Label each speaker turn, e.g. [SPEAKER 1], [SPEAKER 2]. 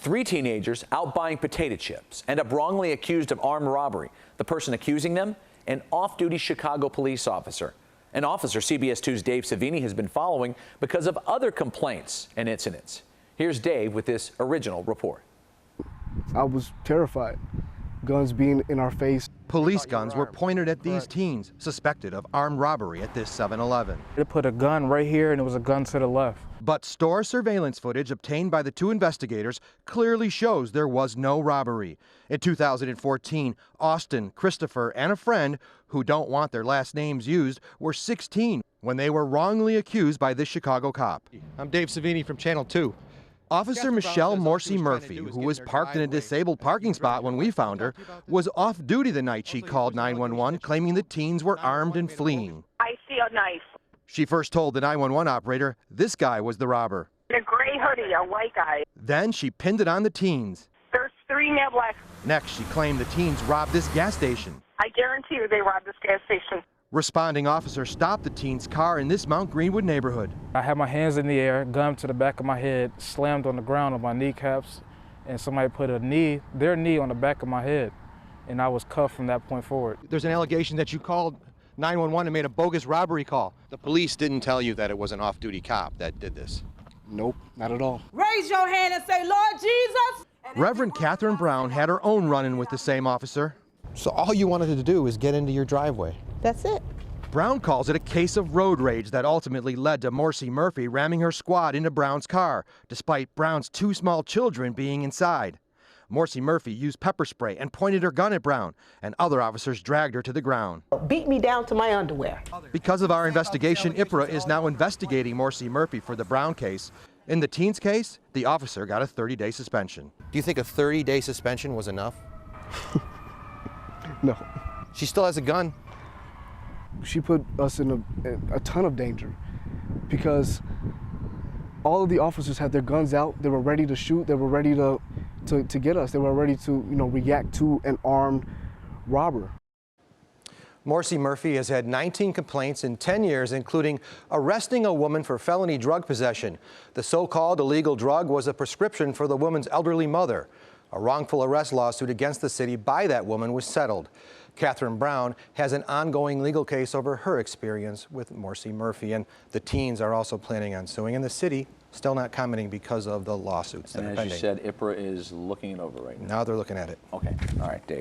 [SPEAKER 1] Three teenagers out buying potato chips end up wrongly accused of armed robbery. The person accusing them, an off-duty Chicago police officer. An officer CBS 2's Dave Savini has been following because of other complaints and incidents. Here's Dave with this original report.
[SPEAKER 2] I was terrified. Guns being in our face.
[SPEAKER 3] Police guns were pointed at these teens suspected of armed robbery at this 7-Eleven.
[SPEAKER 4] They put a gun right here and it was a gun to the left.
[SPEAKER 3] But store surveillance footage obtained by the two investigators clearly shows there was no robbery. In 2014, Austin, Christopher, and a friend, who don't want their last names used, were 16 when they were wrongly accused by this Chicago cop.
[SPEAKER 5] I'm Dave Savini from Channel 2.
[SPEAKER 3] Officer Michelle Morsi Murphy, who was parked in a disabled parking spot when we found her, was off duty the night she called 911, claiming the teens were armed and fleeing.
[SPEAKER 6] I see a knife.
[SPEAKER 3] She first told the 911 operator this guy was the robber.
[SPEAKER 6] A gray hoodie, a white guy.
[SPEAKER 3] Then she pinned it on the teens.
[SPEAKER 6] There's three male blacks.
[SPEAKER 3] Next, she claimed the teens robbed this gas station.
[SPEAKER 6] I guarantee you they robbed this gas station.
[SPEAKER 3] Responding officers stopped the teen's car in this Mount Greenwood neighborhood.
[SPEAKER 4] I had my hands in the air, gun to the back of my head, slammed on the ground on my kneecaps, and somebody put their knee on the back of my head, and I was cuffed from that point forward.
[SPEAKER 5] There's an allegation that you called 911 and made a bogus robbery call.
[SPEAKER 7] The police didn't tell you that it was an off-duty cop that did this?
[SPEAKER 2] Nope, not at all.
[SPEAKER 8] Raise your hand and say, Lord Jesus.
[SPEAKER 3] Reverend Catherine Brown had her own run-in with the same officer.
[SPEAKER 5] So all you wanted to do is get into your driveway.
[SPEAKER 8] That's it.
[SPEAKER 3] Brown calls it a case of road rage that ultimately led to Morsi Murphy ramming her squad into Brown's car, despite Brown's two small children being inside. Morsi Murphy used pepper spray and pointed her gun at Brown, and other officers dragged her to the ground.
[SPEAKER 8] Beat me down to my underwear.
[SPEAKER 3] Because of our investigation, IPRA is now investigating Morsi Murphy for the Brown case. In the teen's case, the officer got a 30-day suspension.
[SPEAKER 7] Do you think a 30-day suspension was enough?
[SPEAKER 2] No.
[SPEAKER 7] She still has a gun.
[SPEAKER 2] She put us in a ton of danger because all of the officers had their guns out. They were ready to shoot. They were ready to get us. They were ready to, react to an armed robber.
[SPEAKER 5] Morsi Murphy has had 19 complaints in 10 years, including arresting a woman for felony drug possession. The so-called illegal drug was a prescription for the woman's elderly mother. A wrongful arrest lawsuit against the city by that woman was settled. Catherine Brown has an ongoing legal case over her experience with Morsi Murphy, and the teens are also planning on suing, and the city still not commenting because of the lawsuits that are pending.
[SPEAKER 1] And as you said, IPRA is looking it over right now.
[SPEAKER 5] Now they're looking at it.
[SPEAKER 1] Okay. All right, Dave.